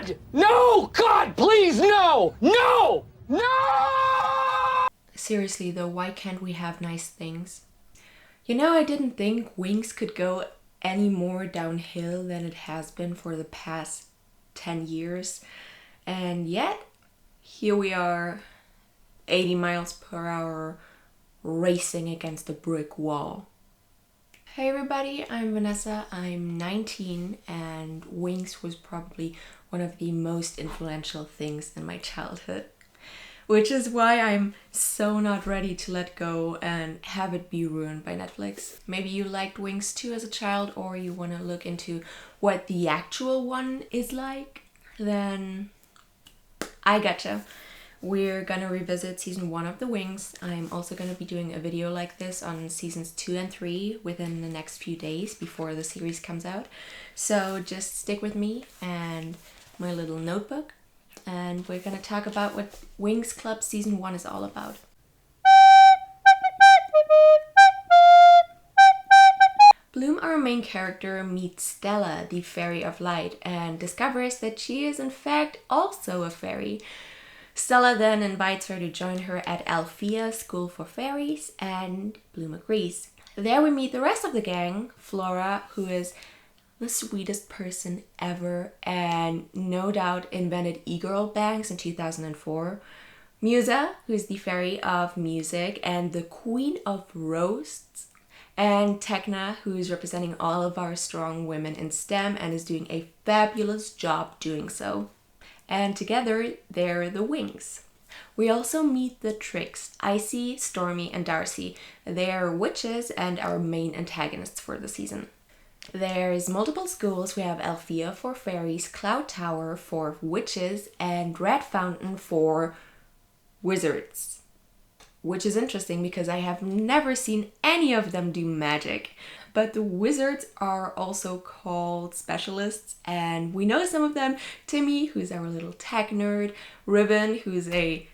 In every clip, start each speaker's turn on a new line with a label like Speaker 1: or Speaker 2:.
Speaker 1: God! No! God, please, no! No! No!
Speaker 2: Seriously though, why can't we have nice things? You know, I didn't think Winx could go any more downhill than it has been for the past 10 years. And yet, here we are, 80 miles per hour, racing against a brick wall. Hey everybody, I'm Vanessa, I'm 19, and Winx was probably one of the most influential things in my childhood. Which is why I'm so not ready to let go and have it be ruined by Netflix. Maybe you liked Winx too as a child, or you want to look into what the actual one is like, then I gotcha. We're gonna revisit season 1 of the Winx. I'm also gonna be doing a video like this on seasons 2 and 3 within the next few days before the series comes out. So just stick with me and my little notebook, and we're gonna talk about what Winx Club season 1 is all about. Bloom, our main character, meets Stella, the Fairy of Light, and discovers that she is in fact also a fairy. Stella then invites her to join her at Alfea School for Fairies, and Bloom agrees. There we meet the rest of the gang, Flora, who is the sweetest person ever and no doubt invented e-girl bangs in 2004. Musa, who is the fairy of music and the queen of roasts. And Tekna, who is representing all of our strong women in STEM and is doing a fabulous job doing so. And together, they're the Winx. We also meet the Tricks, Icy, Stormy, and Darcy. They are witches and our main antagonists for the season. There's multiple schools. We have Alfea for fairies, Cloud Tower for witches, and Red Fountain for wizards. Which is interesting because I have never seen any of them do magic. But the wizards are also called specialists, and we know some of them. Timmy, who's our little tech nerd. Ribbon, who's a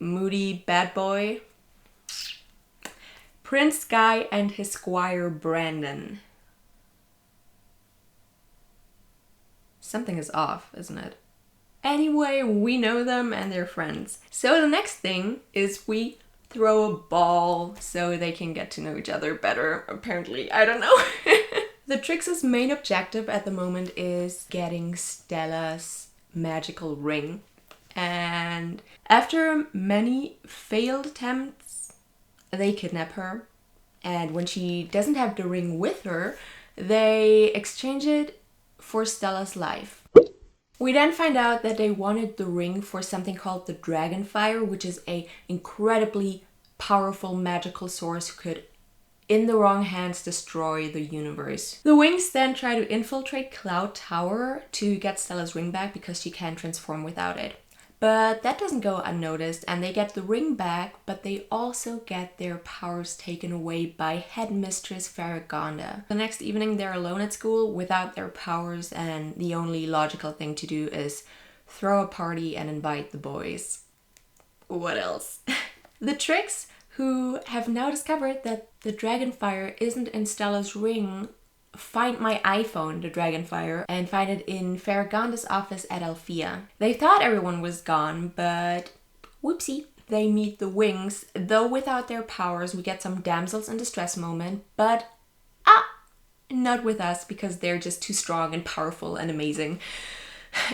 Speaker 2: moody bad boy. Prince Sky and his squire Brandon. Something is off, isn't it? Anyway, we know them and they're friends. So the next thing is we throw a ball so they can get to know each other better, apparently. I don't know. The Tricks' main objective at the moment is getting Stella's magical ring. And after many failed attempts, they kidnap her. And when she doesn't have the ring with her, they exchange it for Stella's life. We then find out that they wanted the ring for something called the Dragon Fire, which is a incredibly powerful magical source who could, in the wrong hands, destroy the universe. The Winx then try to infiltrate Cloud Tower to get Stella's ring back because she can't transform without it. But that doesn't go unnoticed, and they get the ring back, but they also get their powers taken away by Headmistress Faragonda. The next evening they're alone at school without their powers, and the only logical thing to do is throw a party and invite the boys. What else? The Tricks, who have now discovered that the Dragonfire isn't in Stella's ring, find my iPhone, the Dragonfire, and find it in Faragonda's office at Alfea. They thought everyone was gone, but whoopsie. They meet the Winx, though without their powers. We get some damsels in distress moment, but not with us because they're just too strong and powerful and amazing.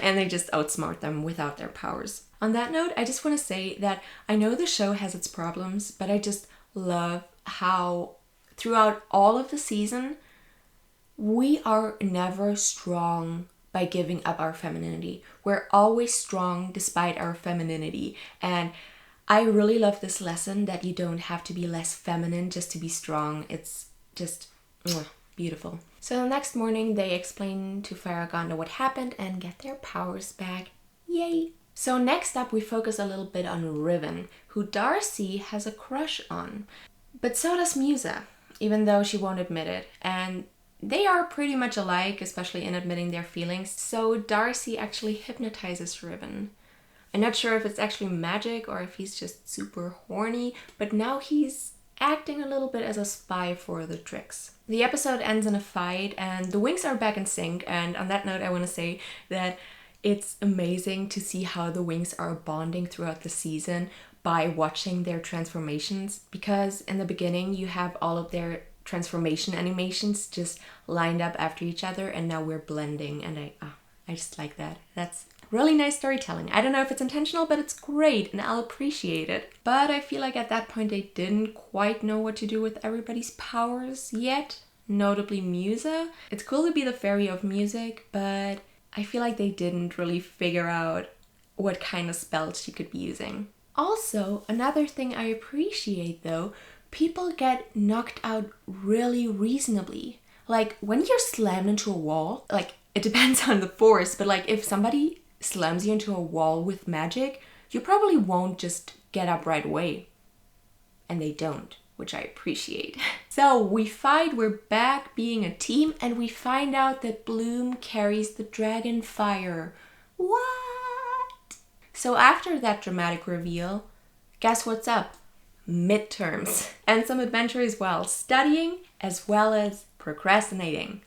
Speaker 2: And they just outsmart them without their powers. On that note, I just want to say that I know the show has its problems, but I just love how throughout all of the season, we are never strong by giving up our femininity. We're always strong despite our femininity. And I really love this lesson that you don't have to be less feminine just to be strong. It's just beautiful. So the next morning they explain to Faragonda what happened and get their powers back. Yay! So next up we focus a little bit on Ribbon, who Darcy has a crush on. But so does Musa, even though she won't admit it. And they are pretty much alike, especially in admitting their feelings. So Darcy actually hypnotizes Ribbon. I'm not sure if it's actually magic or if he's just super horny, but now he's acting a little bit as a spy for the Tricks. The episode ends in a fight and the Winx are back in sync, and on that note I want to say that It's amazing to see how the Winx are bonding throughout the season by watching their transformations, because in the beginning you have all of their transformation animations just lined up after each other, and now we're blending, and I just like that. That's really nice storytelling. I don't know if it's intentional, but it's great and I'll appreciate it. But I feel like at that point they didn't quite know what to do with everybody's powers yet, notably Musa. It's cool to be the fairy of music, but I feel like they didn't really figure out what kind of spells she could be using. Also, another thing I appreciate though, people get knocked out really reasonably. Like when you're slammed into a wall, like it depends on the force, but like if somebody slams you into a wall with magic, you probably won't just get up right away. And they don't, which I appreciate. So we fight, we're back being a team, and we find out that Bloom carries the dragon fire. What? So after that dramatic reveal, guess what's up? Midterms. And some adventure as well. Studying as well as procrastinating.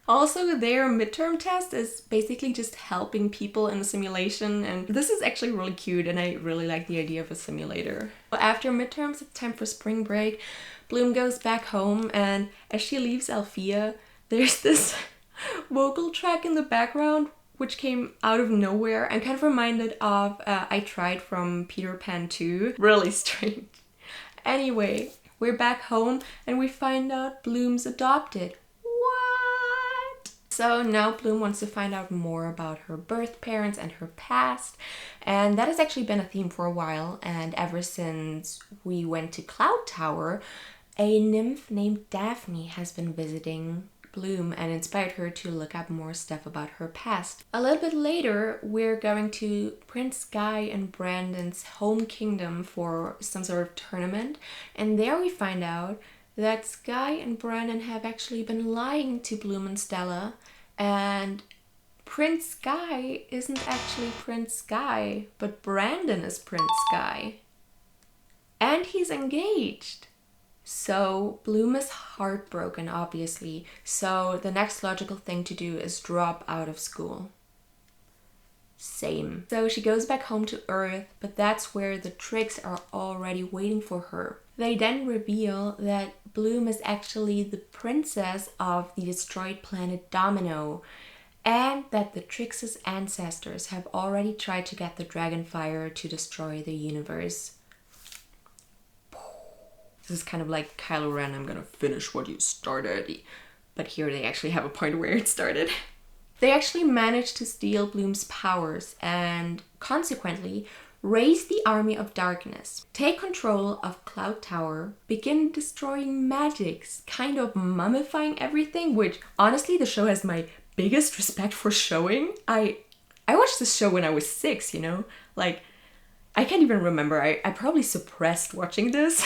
Speaker 2: Also, their midterm test is basically just helping people in the simulation, and this is actually really cute and I really like the idea of a simulator. After midterms, it's time for spring break. Bloom goes back home, and as she leaves Althea, there's this vocal track in the background which came out of nowhere. I'm kind of reminded of I Tried from Peter Pan 2. Really strange. Anyway, we're back home and we find out Bloom's adopted. What? So now Bloom wants to find out more about her birth parents and her past, and that has actually been a theme for a while, and ever since we went to Cloud Tower, a nymph named Daphne has been visiting Bloom and inspired her to look up more stuff about her past. A little bit later, we're going to Prince Sky and Brandon's home kingdom for some sort of tournament, and there we find out that Sky and Brandon have actually been lying to Bloom and Stella, and Prince Sky isn't actually Prince Sky, but Brandon is Prince Sky. And he's engaged. So Bloom is heartbroken, obviously, so the next logical thing to do is drop out of school. Same. So she goes back home to Earth, but that's where the Tricks are already waiting for her. They then reveal that Bloom is actually the princess of the destroyed planet Domino, and that the Tricks' ancestors have already tried to get the Dragonfire to destroy the universe. This is kind of like Kylo Ren, I'm gonna finish what you started. But here they actually have a point where it started. They actually managed to steal Bloom's powers and consequently raise the Army of Darkness, take control of Cloud Tower, begin destroying magics, kind of mummifying everything, which honestly the show has my biggest respect for showing. I watched this show when I was 6, you know? Like, I can't even remember. I probably suppressed watching this.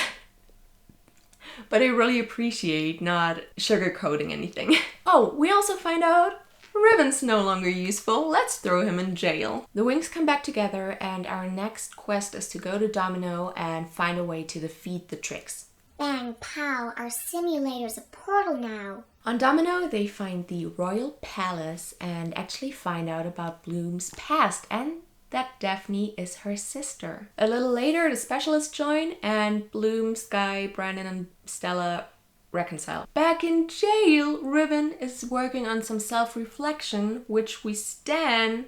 Speaker 2: But I really appreciate not sugarcoating anything. Oh, we also find out Ribbon's no longer useful. Let's throw him in jail. The Winx come back together, and our next quest is to go to Domino and find a way to defeat the Tricks.
Speaker 3: Bang, pow, our simulator's a portal now.
Speaker 2: On Domino, they find the Royal Palace and actually find out about Bloom's past and that Daphne is her sister. A little later, the specialists join and Bloom, Sky, Brandon, and Stella reconcile. Back in jail, Ribbon is working on some self-reflection, which we stan.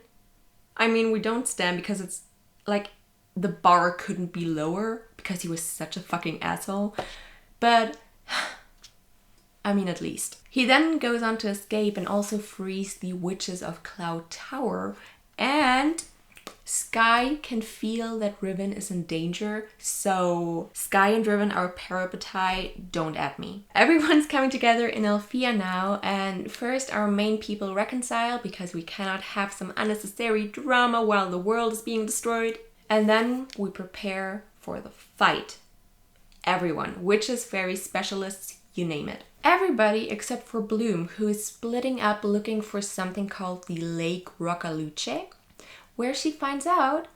Speaker 2: I mean, we don't stan because it's like the bar couldn't be lower because he was such a fucking asshole. But I mean, at least. He then goes on to escape and also frees the witches of Cloud Tower, and Sky can feel that Ribbon is in danger, so Sky and Ribbon are parapetite, don't at me. Everyone's coming together in Althea now, and first our main people reconcile because we cannot have some unnecessary drama while the world is being destroyed. And then we prepare for the fight. Everyone, witches, fairies, specialists, you name it. Everybody except for Bloom, who is splitting up looking for something called the Lake Roccaluce, where she finds out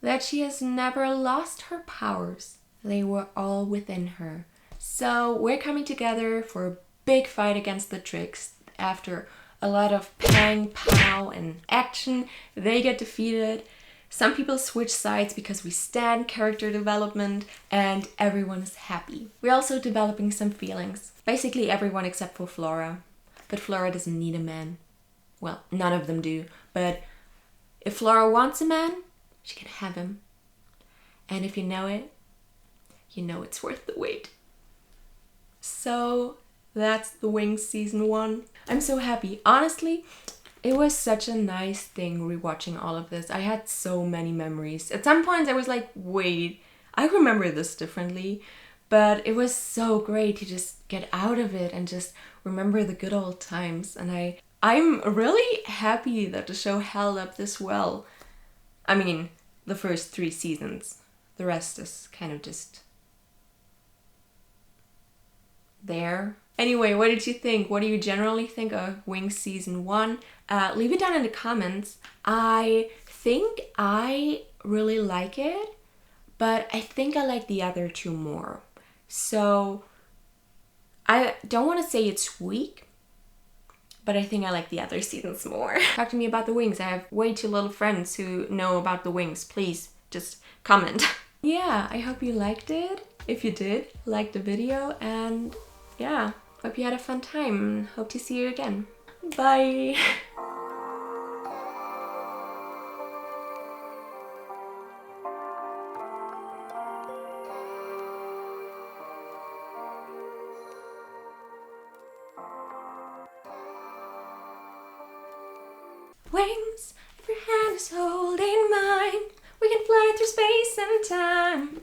Speaker 2: that she has never lost her powers. They were all within her. So we're coming together for a big fight against the Tricks after a lot of pang, pow, and action. They get defeated. Some people switch sides because we stand character development, and everyone is happy. We're also developing some feelings. Basically everyone except for Flora. But Flora doesn't need a man. Well, none of them do. But if Flora wants a man, she can have him. And if you know it, you know it's worth the wait. So that's the Winx season 1. I'm so happy. Honestly, it was such a nice thing rewatching all of this. I had so many memories. At some points I was like, wait, I remember this differently. But it was so great to just get out of it and just remember the good old times. And I'm really happy that the show held up this well. I mean, the first 3 seasons. The rest is kind of just there. Anyway, what did you think? What do you generally think of Winx season 1? Leave it down in the comments. I think I really like it, but I think I like the other 2 more. So I don't want to say it's weak, but I think I like the other seasons more. Talk to me about the Winx. I have way too little friends who know about the Winx. Please just comment. Yeah, I hope you liked it. If you did, like the video, and yeah, hope you had a fun time. Hope to see you again. Bye! Winx, if your hand is holding mine, we can fly through space and time.